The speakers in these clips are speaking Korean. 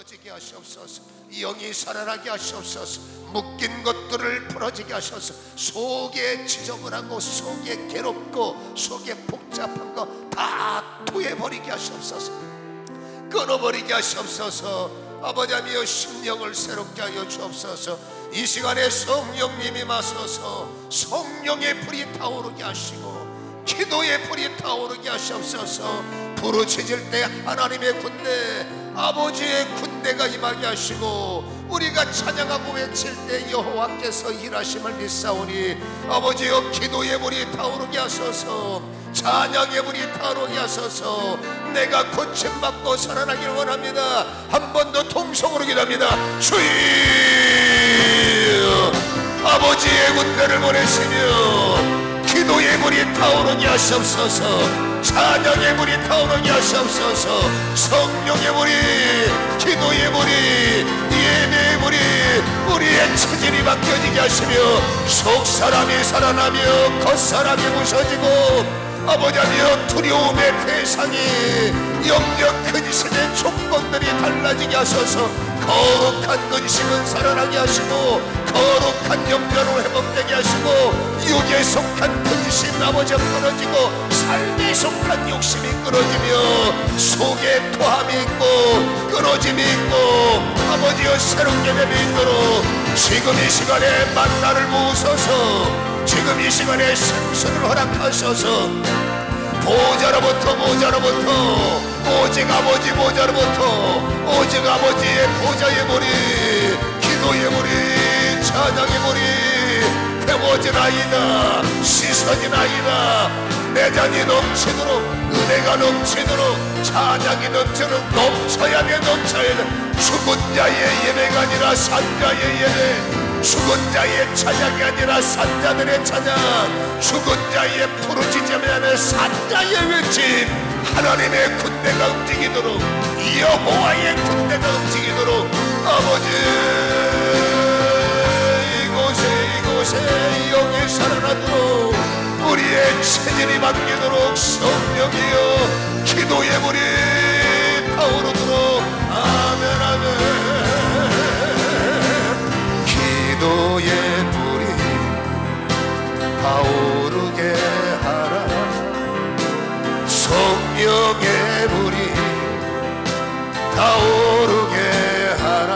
풀어지게 하시옵소서. 영이 살아나게 하시옵소서. 묶인 것들을 풀어지게 하셔서 속에 지저분하고 속에 괴롭고 속에 복잡한 거 다 토해버리게 하시옵소서. 끊어버리게 하시옵소서. 아버지 하며 심령을 새롭게 하여 주옵소서. 이 시간에 성령님이 마셔서 성령의 불이 타오르게 하시고 기도의 불이 타오르게 하시옵소서. 부르짖을 때 하나님의 군대, 아버지의 군대가 임하게 하시고 우리가 찬양하고 외칠 때 여호와께서 일하심을 믿사오니 아버지여 기도의 불이 타오르게 하소서. 찬양의 불이 타오르게 하소서. 내가 고침받고 살아나길 원합니다. 한 번 더 통성으로 기도합니다. 주여, 아버지의 군대를 보내시며 기도의 불이 타오르게 하시옵소서. 찬양의 불이 타오르게 하시옵소서. 성령의 불이, 기도의 불이, 예배의 불이 우리의 체질이 바뀌어지게 하시며 속사람이 살아나며 겉사람이 부서지고 아버지여 두려움의 대상이 영적 근심의 조건들이 달라지게 하소서. 거룩한 근심은 살아나게 하시고 거룩한 영전을 회복되게 하시고 육에 속한 근심 아버지 끊어지고 삶에 속한 욕심이 끊어지며 속에 토함이 있고 끊어짐이 있고 아버지여 새롭게 됨이 있도록 지금 이 시간에 만나를 부으소서. 지금 이 시간에 생수를 허락하셔서 보좌로부터 오직 아버지 보좌로부터 오직 아버지의 보좌의 물이 기도의 물이 찬양의 물이 태워지나이다. 씻어지나이다. 내장이 넘치도록 은혜가 넘치도록 찬양이 넘치도록 넘쳐야 돼. 죽은 자의 예배가 아니라 산자의 예배, 죽은 자의 찬양이 아니라 산자들의 찬양, 죽은 자의 부르짖음이 아니라 산자의 외침. 하나님의 군대가 움직이도록 여호와의 군대가 움직이도록 아버지 이곳에 영이 살아나도록 우리의 체질이 바뀌도록 성령이여 기도의 불이 타오르도록 아멘 아멘. 기도의 불이 타오르게 하라. 성령의 불이 타오르게 하라.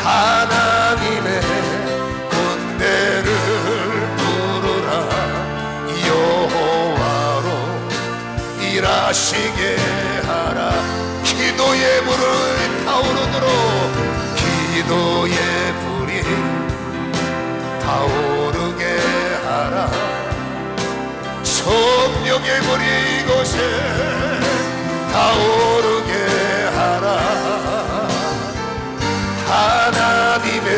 하나님의 군대를 부르라. 여호와로 일하시게 하라. 기도의 불을 타오르도록 기도의 불이 타오르게 하라. 성령의 불이 이곳에 타오르게 하라. 하나님의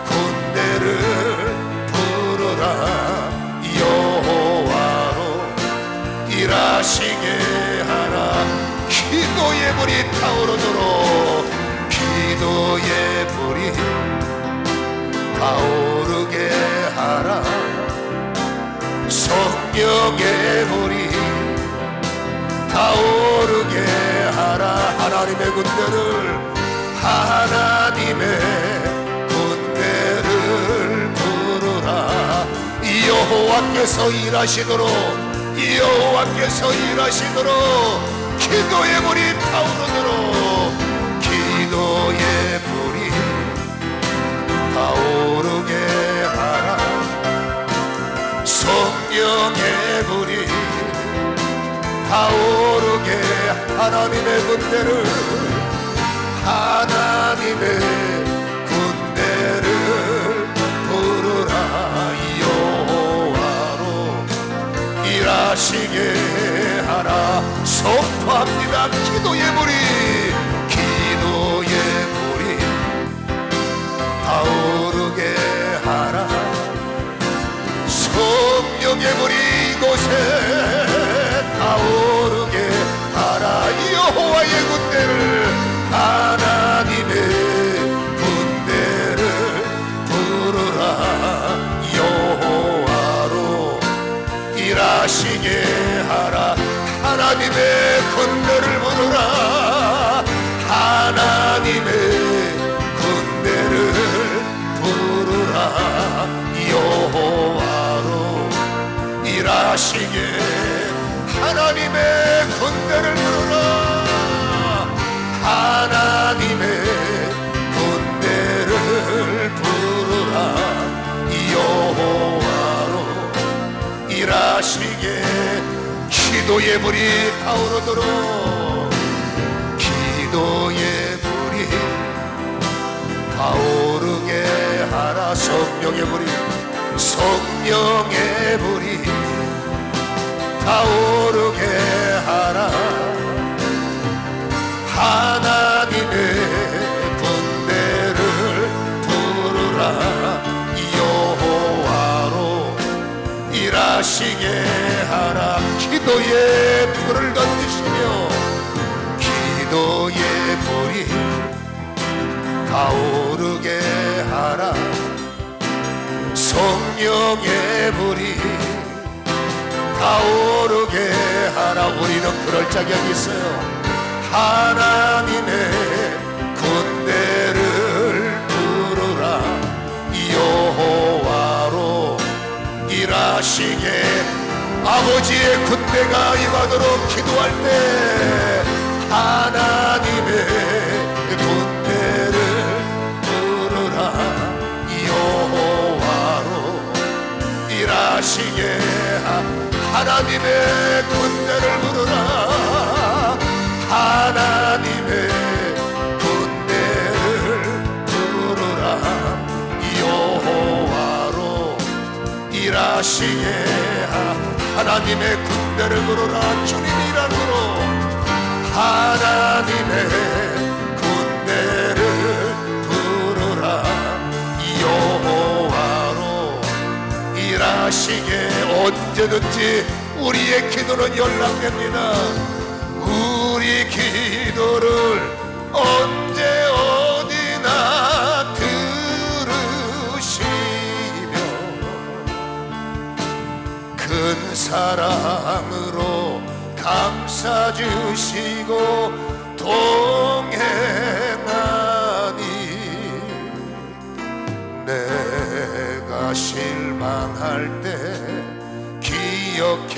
군대를 부르라. 여호와로 일하시게 하라. 기도의 불이 타오르도록 기도의 불이 타오르게 하라. 성령의 불이 타오르게 하라. 하나님의 군대를 부르라. 여호와께서 일하시도록 기도의 불이 타오르도록 기도의 불이 타오르게 하라. 성령의 불이 타오르게 하나님의 군대를 부르라. 여호와로 일하시게 하라. 선포합니다. 기도의 불이 타오르게 하라. 성령의 불이 이곳에 타오르게 하라. 여호와의 군대를 하나님의 군대를 부르라. 여호와로 일하시게 하라. 하나님의 군대를 부르라. 일하시게 하나님의 군대를 부르라. 하나님의 군대를 부르라. 여호와로 일하시게 기도의 불이 타오르도록 기도의 불이 타오르게 하라. 성령의 불이 성령의 불이 타오르게 하라. 하나님의 군대를 부르라. 여호와로 일하시게 하라. 기도의 불을 던지시며 기도의 불이 타오르게 하라. 성령의 불이 타오르게 하라. 우리는 그럴 자격이 있어요. 하나님의 군대를 부르라. 여호와로 일하시게 아버지의 군대가 임하도록 기도할 때 하나님의 군대를 부르라. 여호와로 일하시게 하나님의 군대를 부르라. 하나님의 군대를 부르라. 여호와로 일하시게 하나님의 군대를 부르라. 주님이라도록 하나님의 군대를 부르라. 여호와로 일하시게 언제든지 우리의 기도는 연락됩니다. 우리 기도를 언제 어디나 들으시며 큰 사랑으로 감싸주시고 동행하니 내가 실망할 때 기억해야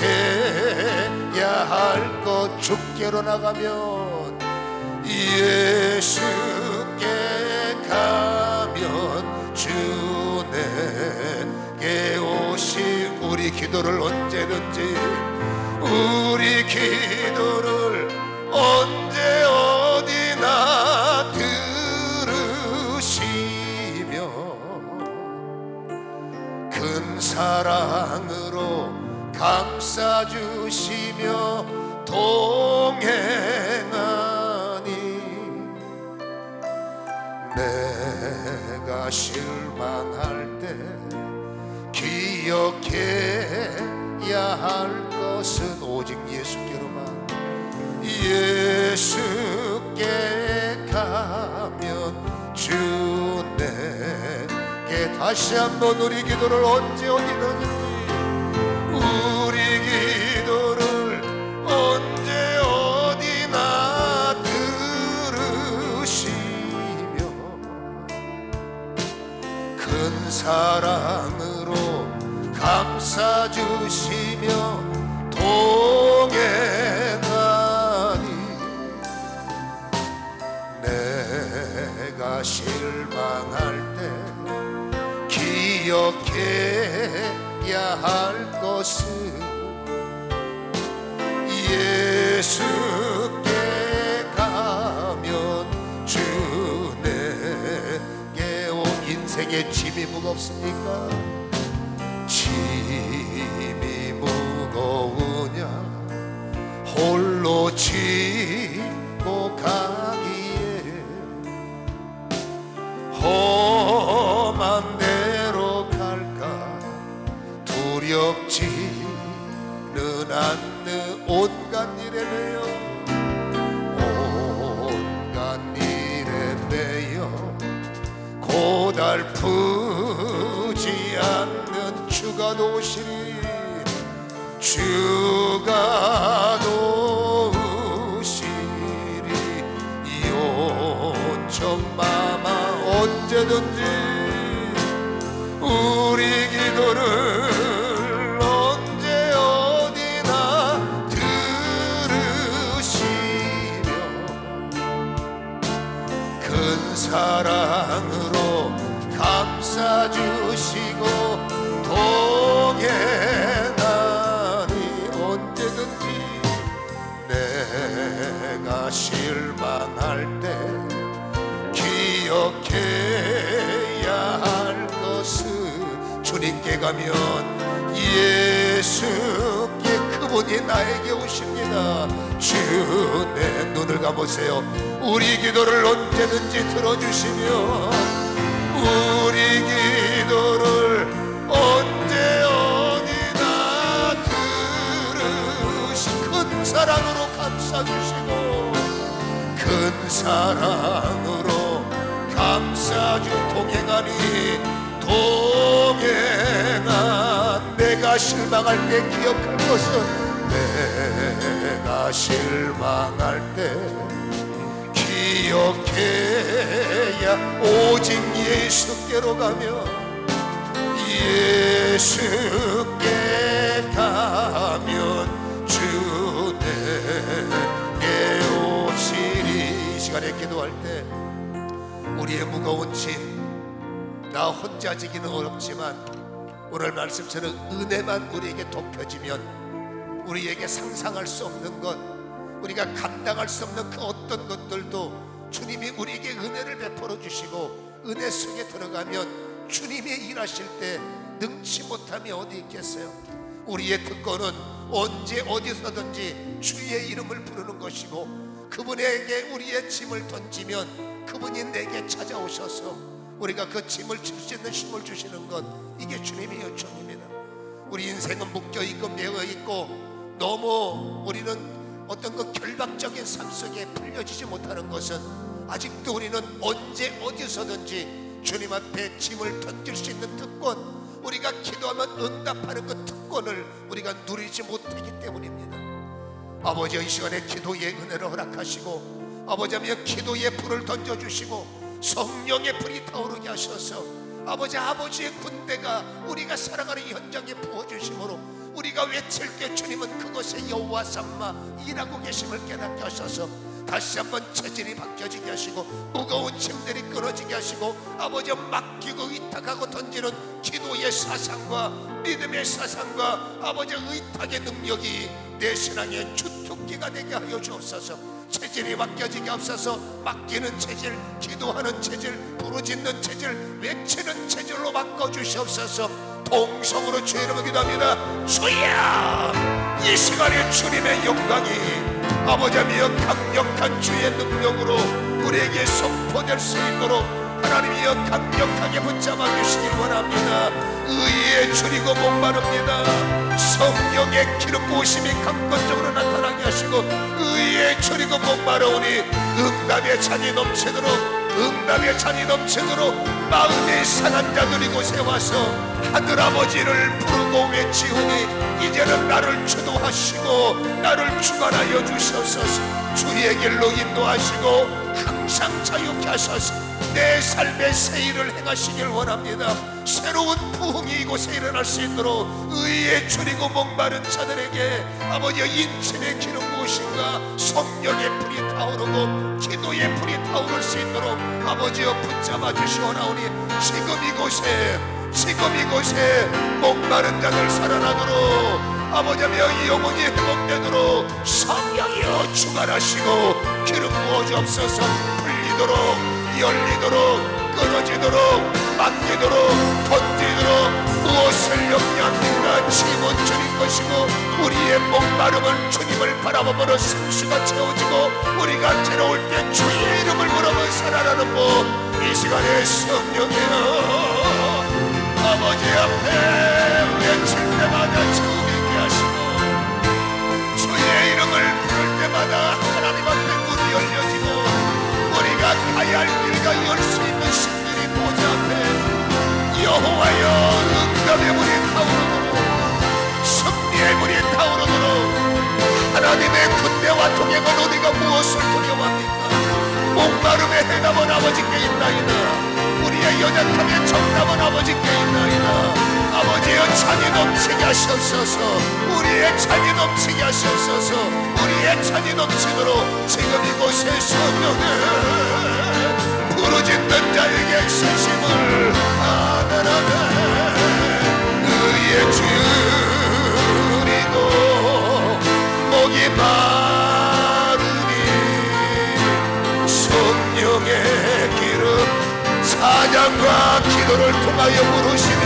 할 것 주께로 나가면 예수께 가면 주 내게 오시 우리 기도를 언제든지 우리 기도를 언제 어디나 들으시며 큰 사랑으로 감싸주시며 동행하니 내가 실망할 때 기억해야 할 것은 오직 예수께로만 예수께 가면 주 내게 다시 한번 우리 기도를 언제 어디든지 우리 기도를 언제 어디나 들으시며 큰 사랑으로 감싸주시며 동행하니 내가 실망할 때 기억해야 할 것은 예수께 가면 주 내게 온 인생의 짐이 무겁습니까? 짐이 무거우냐 홀로 지고 가기에 험한 데로 갈까 두렵지는 않는 온갖 일에 매여 온갖 일에 매여 고달프지 않는 주가 도우시리 주가 도우시리 요청마마 언제든지 우리 기도를 언제 큰 사랑으로 감싸주시고 동행하니 언제든지 내가 실망할 때 기억해야 할 것은 주님께 가면 예수께 그분이 나에게 오십니다. 주 내 눈을 감으세요. 우리 기도를 언제든지 들어주시며 우리 기도를 언제 어디나 들으시 큰 사랑으로 감싸주시고 큰 사랑으로 감싸주 동행하니 동행한 내가 실망할 때 기억할 것은 내가 실망할 때 기억해야 오직 예수께로 가면 예수께 가면 주 내게 오시리. 이 시간에 기도할 때 우리의 무거운 짐 나 혼자 지기는 어렵지만 오늘 말씀처럼 은혜만 우리에게 돕혀지면 우리에게 상상할 수 없는 것 우리가 감당할 수 없는 그 어떤 것들도 주님이 우리에게 은혜를 베풀어 주시고 은혜 속에 들어가면 주님이 일하실 때 능치 못함이 어디 있겠어요. 우리의 특권은 언제 어디서든지 주의 이름을 부르는 것이고 그분에게 우리의 짐을 던지면 그분이 내게 찾아오셔서 우리가 그 짐을 질 수 있는 힘을 주시는 것 이게 주님의 요청입니다. 우리 인생은 묶여있고 매어있고 너무 우리는 어떤 그 결박적인 삶 속에 풀려지지 못하는 것은 아직도 우리는 언제 어디서든지 주님 앞에 짐을 던질 수 있는 특권 우리가 기도하면 응답하는 그 특권을 우리가 누리지 못하기 때문입니다. 아버지 이 시간에 기도의 은혜를 허락하시고 아버지며 기도의 불을 던져주시고 성령의 불이 타오르게 하셔서 아버지의 군대가 우리가 살아가는 현장에 부어주심으로 우리가 외칠 때 주님은 그것에 여호와 삼마 일하고 계심을 깨닫게 하셔서 다시 한번 체질이 바뀌어지게 하시고 무거운 짐들이 끊어지게 하시고 아버지 맡기고 위탁하고 던지는 기도의 사상과 믿음의 사상과 아버지 의탁의 능력이 내 신앙의 주특기가 되게 하여 주옵소서. 체질이 바뀌어지게 하옵소서. 맡기는 체질, 기도하는 체질, 부르짖는 체질, 외치는 체질로 바꿔주시옵소서. 동성으로 주의 이름을 기도합니다. 주여 이 시간에 주님의 영광이 아버지여 강력한 주의 능력으로 우리에게 선포될 수 있도록 하나님이여 강력하게 붙잡아 주시길 원합니다. 의에 줄이고 목마릅니다. 성령의 기름 부으심이 강권적으로 나타나게 하시고 의에 줄이고 목마르오니 응답의 찬이 넘치도록 응답의 찬이 넘치도록 마음이 상한 자들 이곳에 와서 하늘아버지를 부르고 외치오니 이제는 나를 주도하시고 나를 주관하여 주시옵소서. 주의 길로 인도하시고 항상 자유케 하소서. 내 삶의 새 일을 행하시길 원합니다. 새로운 부흥이 이곳에 일어날 수 있도록 의에 줄이고 목마른 자들에게 아버지의 인침의 기름 부으심과 성령의 불이 타오르고 기도의 불이 타오를 수 있도록 아버지여 붙잡아 주시오나오니 지금 이곳에 목마른 자들 살아나도록 아버지여 영혼이 회복되도록 성령이여 주관하시고 기름 부어 주옵소서. 풀리도록 열리도록 끊어지도록 맡기도록 던지도록 무엇을 염려합니까? 짐은 주님 것이고 우리의 목마름은 주님을 바라보므로 생수가 채워지고 우리가 괴로울 때 주의 이름을 부르며 살아나는 법 이 시간에 성령이여 아버지 앞에 외칠 때마다 채우게 하시고 주의 이름을 부를 때마다 하나님 앞에 문이 열려지고 우리가 가야 할 길과 열 수 있는 신들이 보좌 앞에 여호와여 응답의 물이 타오르도록 승리의 물이 타오르도록 하나님의 군대와 동행은 우리가 무엇을 두려워합니까? 목마름의 해답은 아버지께 있나이다. 우리의 연약함의 정답은 아버지께 있나이다. 아버지여 찬이 넘치게 하시옵소서. 우리의 찬이 넘치게 하시옵소서. 우리의 찬이 넘치도록 지금 이곳에 성령을 부르짖 백성심을 하늘하네 의에 줄이고 목이 마르니 성령의 기름 사냥과 기도를 통하여 부르시며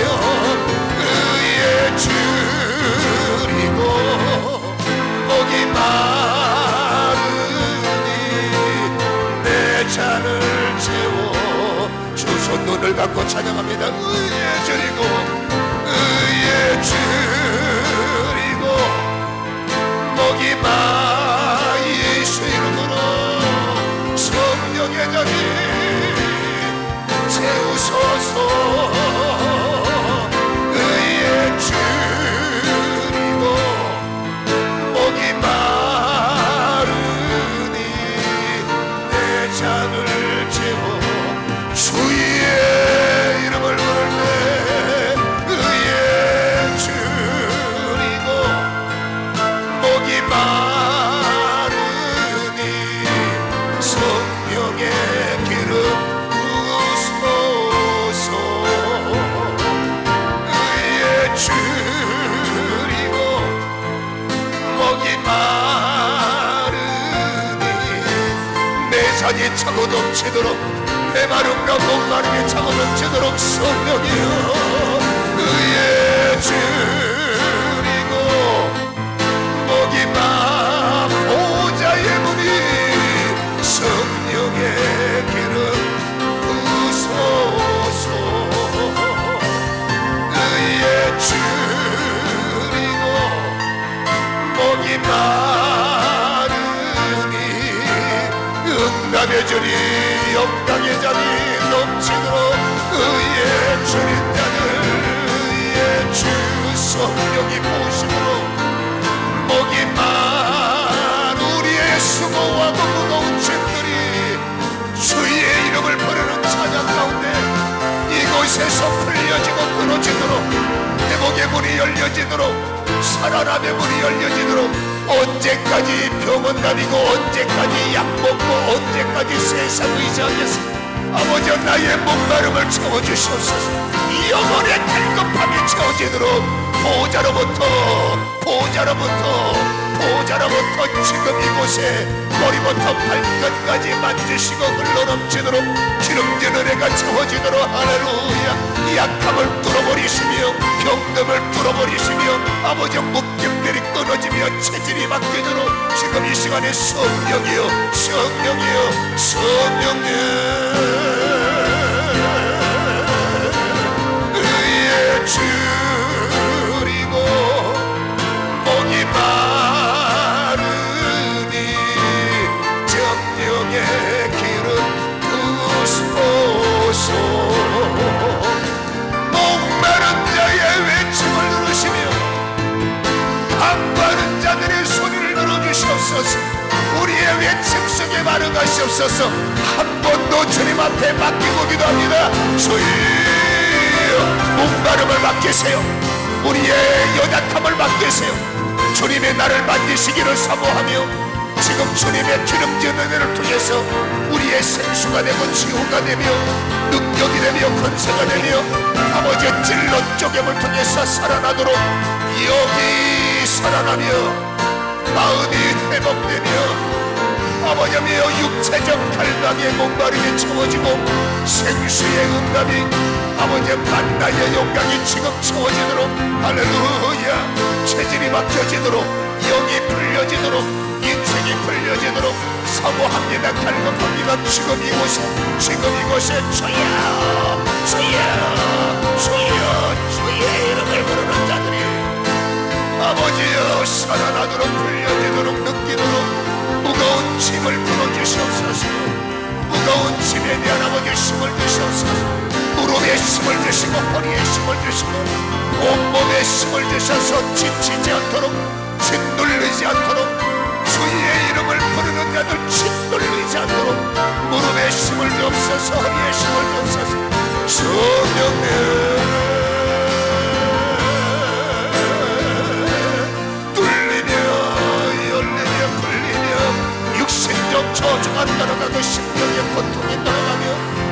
의에 줄이고 목이 마르니 내 잔을 채워 주소 눈을 감고 찬양합니다. 의에 줄이고 의에 줄이고 목이 예수 이름으로 성령의 자리 채우소서 의에 줄이고 목이 마르니 내 잔을 채워 주의 이름을 부를 때 의에 줄이고 목이 마르니 성령의 기름 부으소서 의에 줄이고 목이 마르니 내 잔이 차고 넘치도록 내 마름과 목마름이 차고 넘치도록 성령이여 의에 줄이고 목이 보좌의 문이 성령의 기름 부으소서 의에 줄이고 목이 마르니 응답의 줄이 영광의 잔이 넘치도록 의에 줄인 자들 의에 주 성령이 부으심으로 목이 우리의 수고와 무거운 짐들이 주의 이름을 부르는 찬양 가운데 이곳에서 풀려지고 끊어지도록 회복의 문이 열려지도록 살아남의 문이 열려지도록 언제까지 병원 다니고 언제까지 약 먹고 언제까지 세상 의지하겠어 아버지 나의 목마름을 채워주시옵소서 영혼의 갈급함이 채워지도록 보좌로부터 지금 이곳에 머리부터 발끝까지 만지시고 흘러넘치도록 기름진 은혜가 채워지도록 할렐루야 약함을 뚫어버리시며 병듦을 뚫어버리시며 아버지 묶임들이 끊어지며 체질이 바뀌도록 지금 이 시간에 성령이여 의에 줄이고 목이 마르니 정령의 기름 부으소서 목마른 자의 외침을 들으시며 강구하는 자들의 소리를 들어주시옵소서 우리의 외침 속에 말응하시옵소서 한 번도 주님 앞에 맡기고 기도합니다. 주여 목마름을 맡기세요 우리의 연약함을 맡기세요 주님의 나를 만지시기를 사모하며 지금 주님의 기름진 은혜를 통해서 우리의 생수가 되고 치유가 되며 능력이 되며 권세가 되며 아버지의 찔러 쪼개을 통해서 살아나도록 영이 살아나며 마음이 회복되며 아버지며 육체적 갈망의 목마름이 채워지고 생수의 응답이 아버지의 만나의 영광이 지금 채워지도록 할렐루야 체질이 바뀌어지도록 영이 풀려지도록 인생이 풀려지도록 사모합니다 갈급합니다 지금 이곳에 주여 주의 이름을 부르는 자들이 아버지여 살아나도록 풀려지도록 느끼도록 무거운 짐을 풀어주시옵소서 무거운 짐에 대한 아버지 힘을 주시옵소서 무릎에 힘을 주시고 허리에 힘을 주시고 온몸에 힘을 주셔서 지치지 않도록 짓눌리지 않도록 주의 이름을 부르는 자들 짓눌리지 않도록 무릎에 힘을 주옵소서 허리에 힘을 주옵소서 성령님 뚫리며 열리며 풀리며 육신적 저주가 고뇌가 떠나가고 심령의 고통이 떠나가며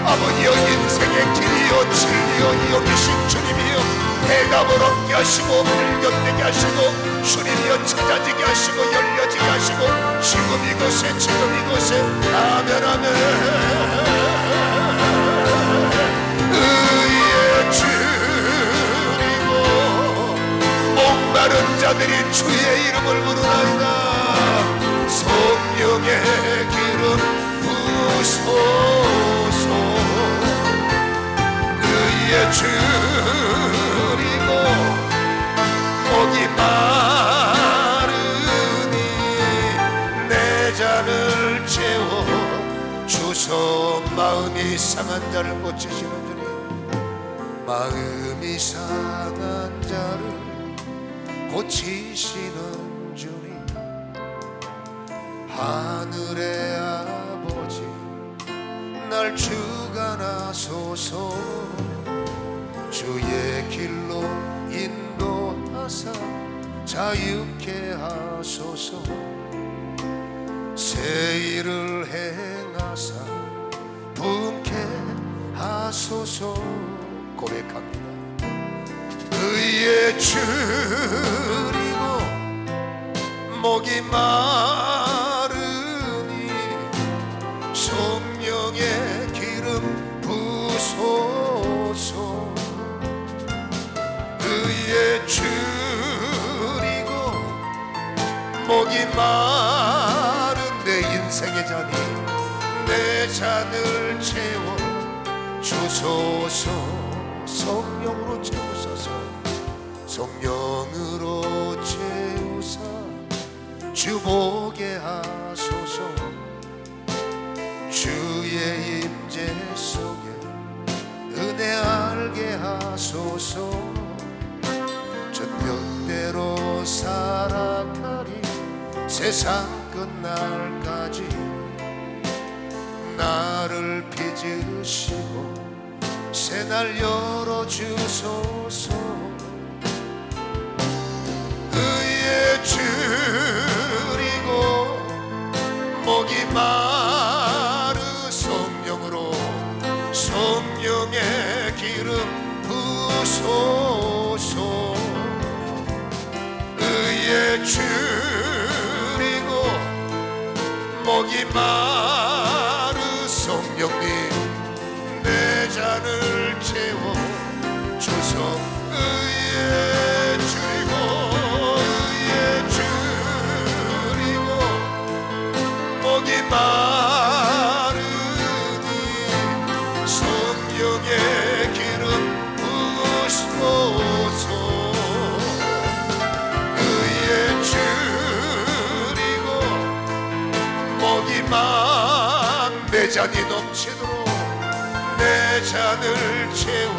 아버지여 인생의 길이여 진리여 여기신 주님이여 대답을 얻게 하시고 발견되게 하시고 주님이여 찾아지게 하시고 열려지게 하시고 지금 이곳에 아멘 아멘 의의 주리고 목마른 자들이 주의 이름을 부르나이다 성령의 기름 부소서 의의 주리고 목이 마르니 내 잔을 채워 주소 마음이 상한 자를 고치시는 주님 마음이 상한 자를 고치시는 주님 하늘의 아버지 날 주관하소서 주의 길로 인도하사 자유케 하소서 새 일을 행하사 분케 하소서 고백합니다 의의 주리고 목이 마르니 성령의 기름 부소서 의의 주리고 목이 마른 내 인생의 잔이 내 잔을 채워 주소서 성령으로 채우소서 성령으로 채우사 주 보게 하소서 주의 임재 속에 은혜 알게 하소서 저 뜻대로 살아가리 세상 끝날까지 나를 빚으시고 새날 열어주소서 의의 주리고 목이 마르 성령으로 성령의 기름 부소서 의의 주리고 목이 마르 성령님 내 잔을 채워 주소 의의 주리고 의의 주리고 목이 마르니 성령의 기름 부소서 의의 주리고 목이 내 잔이 넘치도록 내 잔을 채워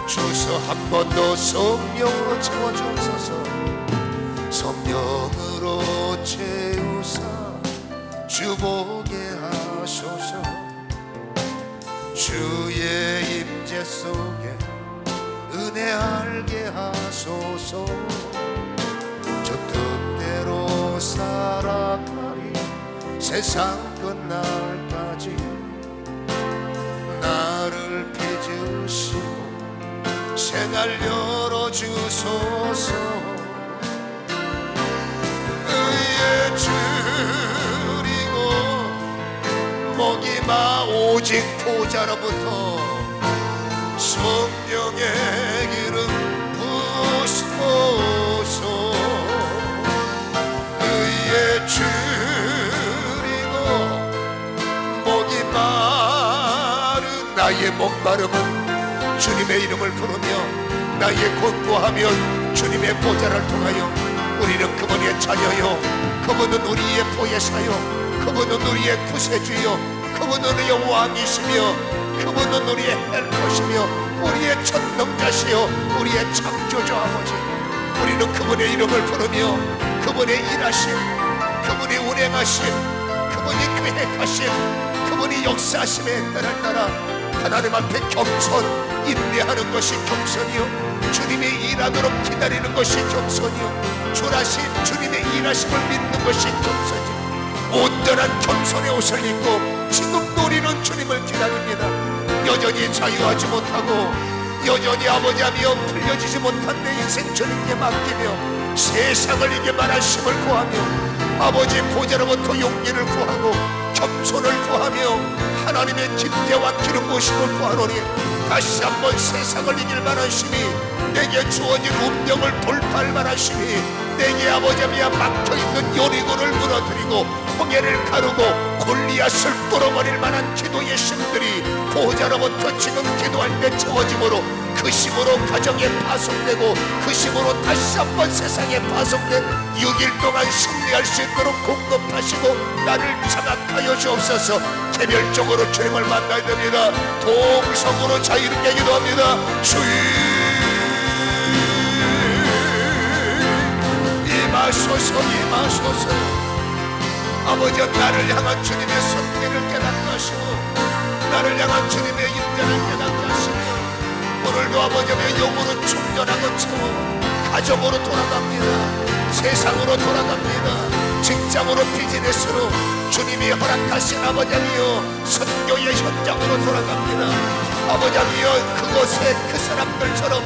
주소 한 번 더 성령으로 채워주소서 성령으로 채우사 주 보게 하소서 주의 임재 속에 은혜 알게 하소서 저 뜻대로 살아가리 세상 끝날까지 나를 빚으시고 새날 열어주소서 의의 주리고 목이 마 오직 보좌로부터 성령의 기름 부소서 의의 주리고 목이 마른 나의 목마름은 주님의 이름을 부르며 나의 권고하면 주님의 보좌를 통하여 우리는 그분의 자녀요 그분은 우리의 보혜사요 그분은 우리의 구세주요 그분은 우리의 왕이시며 그분은 우리의 헬퍼시며 우리의 천능자시요 우리의 창조주 아버지 우리는 그분의 이름을 부르며 그분의 일하심 그분이 운행하심 그분이 계획하심 그분이 역사하심에 따라 하나님 앞에 겸손 인내하는 것이 겸손이요 주님의 일하도록 기다리는 것이 겸손이요 주라신 주님의 일하심을 믿는 것이 겸손이요 온 온전한 겸손의 옷을 입고 지금도 우리는 주님을 기다립니다. 여전히 자유하지 못하고 여전히 아버지하며 풀려지지 못한 내 인생 주님께 맡기며 세상을 이겨 말하심을 구하며 아버지 보좌로부터 용기를 구하고 겸손을 구하며 하나님의 김대와 기름 부으심을 구하노니 다시 한번 세상을 이길 만하심이 내게 주어진 운명을 돌파할 만하심이 내게 아버지야 막혀있는 여리고를 무너뜨리고 홍해를 가르고 골리앗을 뚫어버릴 만한 기도의 힘들이 보호자로부터 지금 기도할 때 채워짐으로 그 힘으로 가정에 파송되고 그 힘으로 다시 한번 세상에 파송된 6일 동안 승리할 수 있도록 공급하시고 나를 장악하여 주옵소서. 개별적으로 주님을 만나야 됩니다. 동성으로 자유롭게 기도합니다. 주님 임하소서 임하소서. 아버지 나를 향한 주님의 손길을 깨닫게 하시고 나를 향한 주님의 인자를 깨닫게 하시고 오늘도 아버지의 영으로 충전하고 채워 가정으로 돌아갑니다. 세상으로 돌아갑니다. 직장으로 비즈니스로 주님이 허락하신 아버지여 선교의 현장으로 돌아갑니다. 아버지여 그곳에 그 사람들처럼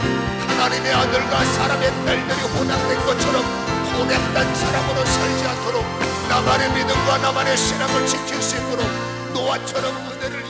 하나님의 아들과 사람의 딸들이 혼합된 것처럼 혼합된 사람으로 살지 않도록 나만의 믿음과 나만의 신앙을 지킬 수 있도록 노아처럼 은혜를